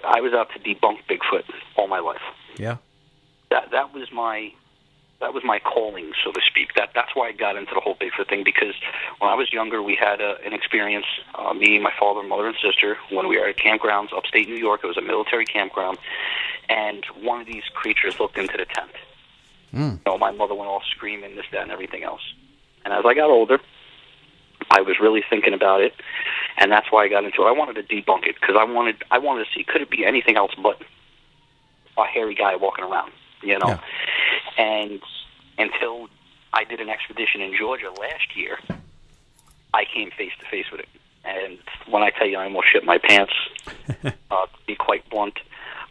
I was out to debunk Bigfoot all my life. Yeah. That was my calling, so to speak. That's why I got into the whole Bigfoot thing, because when I was younger, we had an experience, me, my father, mother, and sister, when we were at campgrounds upstate New York. It was a military campground, and one of these creatures looked into the tent. You know, my mother went all screaming, this, that, and everything else. And as I got older, I was really thinking about it, and that's why I got into it. I wanted to debunk it, because I wanted to see, could it be anything else but a hairy guy walking around, you know? Yeah. And until I did an expedition in Georgia last year, I came face to face with it. And when I tell you I almost shit my pants, to be quite blunt,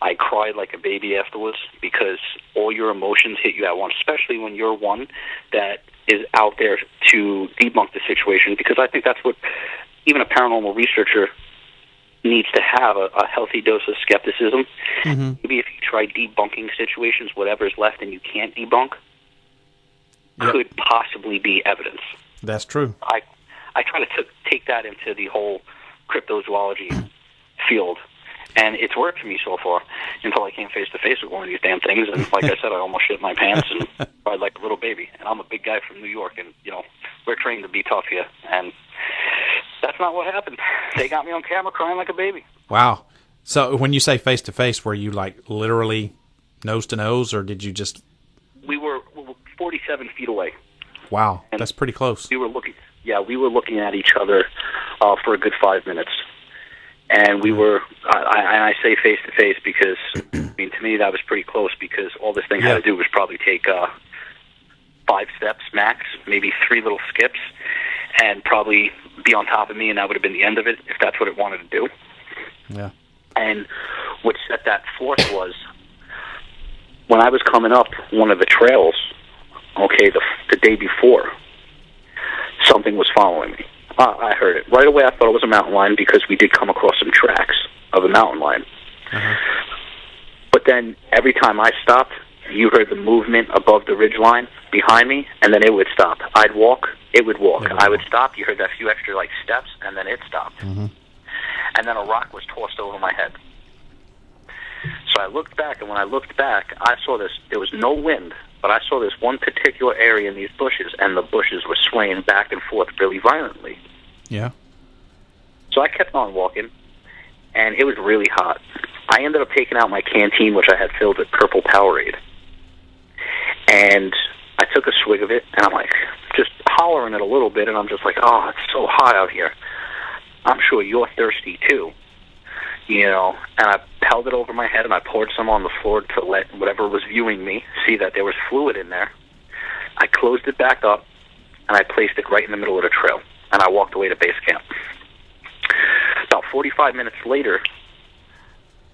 I cried like a baby afterwards, because all your emotions hit you at once, especially when you're one that is out there to debunk the situation, because I think that's what even a paranormal researcher needs to have, a healthy dose of skepticism. Mm-hmm. Maybe if you try debunking situations, whatever's left and you can't debunk could possibly be evidence. That's true. I try to take that into the whole cryptozoology field, and it's worked for me so far until I came face to face with one of these damn things, and like I said, I almost shit my pants and cried like a little baby. And I'm a big guy from New York, and you know, we're trained to be tough here, and that's not what happened. They got me on camera crying like a baby. Wow. So when you say face to face, were you like literally nose to nose, or did you just? We were 47 feet away. Wow, and that's pretty close. We were looking at each other for a good 5 minutes. And we were, I say face to face because, I mean, to me that was pretty close, because all this thing had to do was probably take 5 steps max, maybe 3 little skips, and probably be on top of me, and that would have been the end of it if that's what it wanted to do. Yeah. And what set that forth was when I was coming up one of the trails, the day before, something was following me. I heard it. Right away I thought it was a mountain lion, because we did come across some tracks of a mountain lion. Uh-huh. But then every time I stopped, you heard the movement above the ridge line behind me, and then it would stop. I'd walk, it would walk. I would stop, you heard that few extra steps, and then it stopped. Mm-hmm. And then a rock was tossed over my head. So I looked back, and when I looked back, I saw this. There was no wind, but I saw this one particular area in these bushes, and the bushes were swaying back and forth really violently. Yeah. So I kept on walking, and it was really hot. I ended up taking out my canteen, which I had filled with purple Powerade. And I took a swig of it, and I'm like, just hollering it a little bit, and I'm just like, oh, it's so hot out here. I'm sure you're thirsty too. You know, and I held it over my head, and I poured some on the floor to let whatever was viewing me see that there was fluid in there. I closed it back up, and I placed it right in the middle of the trail, and I walked away to base camp. About 45 minutes later,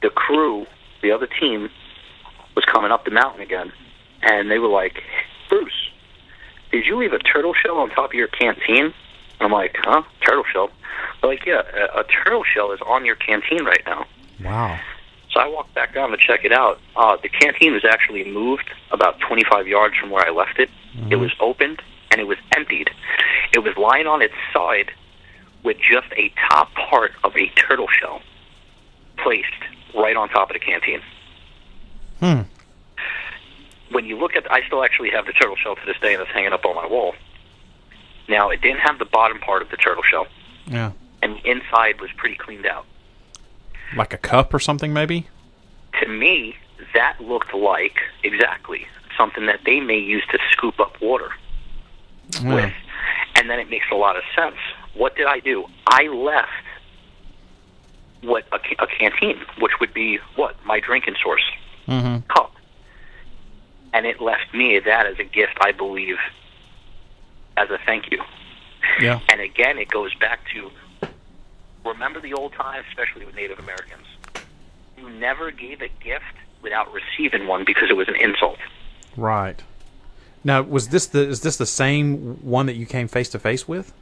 the crew, the other team, was coming up the mountain again, and they were like, Bruce, did you leave a turtle shell on top of your canteen? And I'm like, huh? Turtle shell? They're like, yeah, a turtle shell is on your canteen right now. Wow. So I walked back down to check it out. The canteen was actually moved about 25 yards from where I left it. Mm-hmm. It was opened, and it was emptied. It was lying on its side with just a top part of a turtle shell placed right on top of the canteen. When you look at, I still actually have the turtle shell to this day, and it's hanging up on my wall. Now, it didn't have the bottom part of the turtle shell. Yeah. And the inside was pretty cleaned out. Like a cup or something, maybe? To me, that looked like, exactly, something that they may use to scoop up water with. And then it makes a lot of sense. What did I do? I left a canteen, which would be, my drinking source, cup. And it left me that as a gift, I believe, as a thank you. Yeah. And again, it goes back to, remember the old times, especially with Native Americans. You never gave a gift without receiving one, because it was an insult. Right. Now, is this the same one that you came face to face with?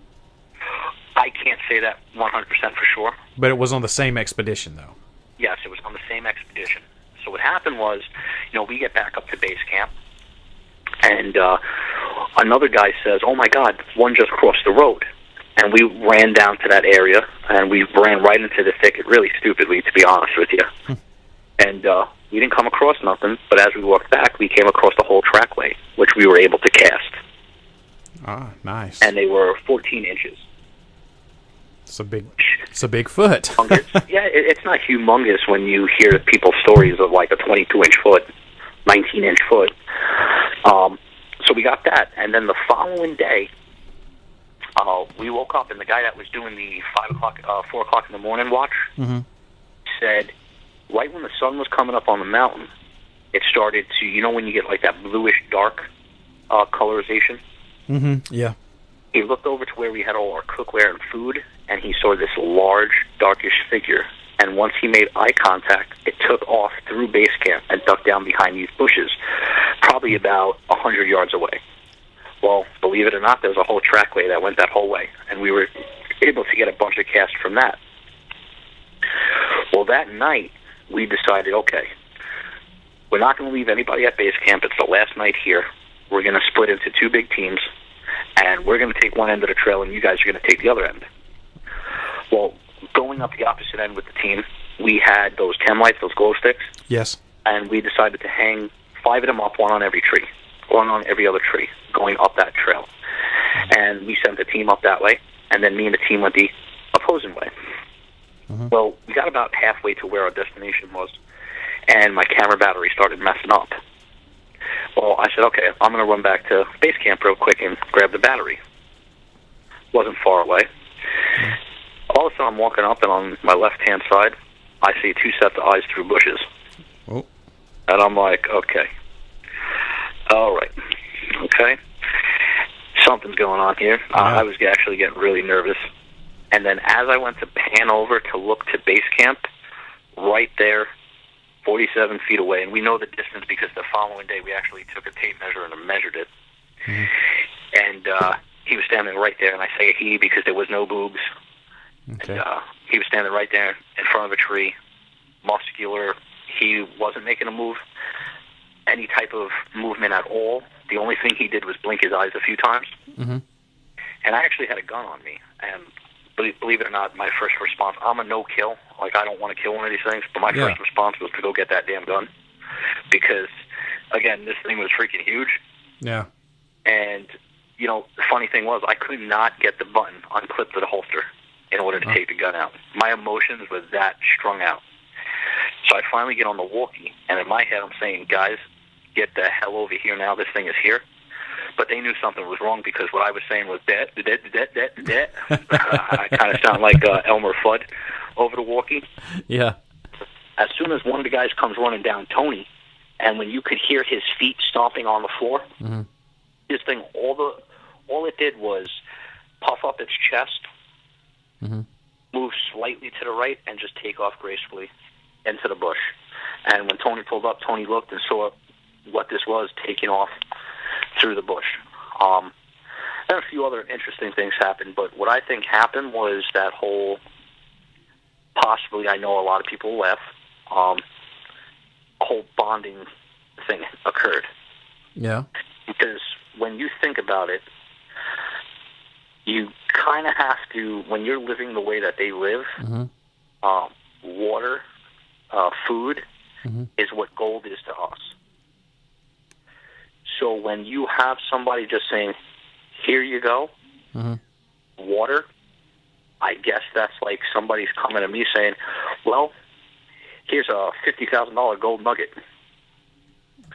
I can't say that 100% for sure. But it was on the same expedition, though. Yes, it was on the same expedition. So what happened was, we get back up to base camp, and another guy says, "Oh my God, one just crossed the road." and we ran down to that area, and we ran right into the thicket, really stupidly, to be honest with you. And we didn't come across nothing, but as we walked back, we came across the whole trackway, which we were able to cast. Ah, nice. And they were 14 inches. It's a big foot. Yeah, it's not humongous when you hear people's stories of like a 22-inch foot, 19-inch foot. So we got that, and then the following day, we woke up, and the guy that was doing the 4 o'clock in the morning watch said, right when the sun was coming up on the mountain, it started to, you know when you get like that bluish dark colorization? Yeah. He looked over to where we had all our cookware and food, and he saw this large, darkish figure. And once he made eye contact, it took off through base camp and ducked down behind these bushes, probably about 100 yards away. Well, believe it or not, there was a whole trackway that went that whole way, and we were able to get a bunch of casts from that. Well, that night, we decided, okay, we're not going to leave anybody at base camp. It's the last night here. We're going to split into 2 big teams, and we're going to take one end of the trail, and you guys are going to take the other end. Well, going up the opposite end with the team, we had those chem lights, those glow sticks. Yes. And we decided to hang 5 of them up, one on every tree, one on every other tree, going up that trail. And we sent the team up that way, and then me and the team went the opposing way. Well, we got about halfway to where our destination was, and my camera battery started messing up. Well, I said, okay, I'm going to run back to base camp real quick and grab the battery. Wasn't far away. All of a sudden, I'm walking up, and on my left-hand side, I see 2 sets of eyes through bushes. Oh. And I'm like, okay. All right. Okay. Something's going on here. I was actually getting really nervous. And then as I went to pan over to look to base camp, right there, 47 feet away, and we know the distance because the following day we actually took a tape measure and measured it. And he was standing right there, and I say he because there was no boobs. Okay. And he was standing right there in front of a tree, muscular. He wasn't making a move, any type of movement at all. The only thing he did was blink his eyes a few times. And I actually had a gun on me, and believe it or not, my first response, I'm a no-kill. Like, I don't want to kill one of these things, but my first response was to go get that damn gun. Because, again, this thing was freaking huge. Yeah. And, you know, the funny thing was, I could not get the button unclipped to the holster in order to take the gun out. My emotions were that strung out. So I finally get on the walkie, and in my head I'm saying, guys, get the hell over here now, this thing is here. But they knew something was wrong because what I was saying was that. I kind of sound like Elmer Fudd over the walkie. Yeah. As soon as one of the guys comes running down, Tony, and when you could hear his feet stomping on the floor, this thing, all it did was puff up its chest, move slightly to the right, and just take off gracefully into the bush. And when Tony pulled up, Tony looked and saw what this was taking off through the bush. And a few other interesting things happened, but what I think happened was that whole, possibly, I know a lot of people laugh, whole bonding thing occurred. Yeah. Because when you think about it, you kind of have to, when you're living the way that they live, water, food, is what gold is to us. So when you have somebody just saying, here you go, water, I guess that's like somebody's coming to me saying, well, here's a $50,000 gold nugget.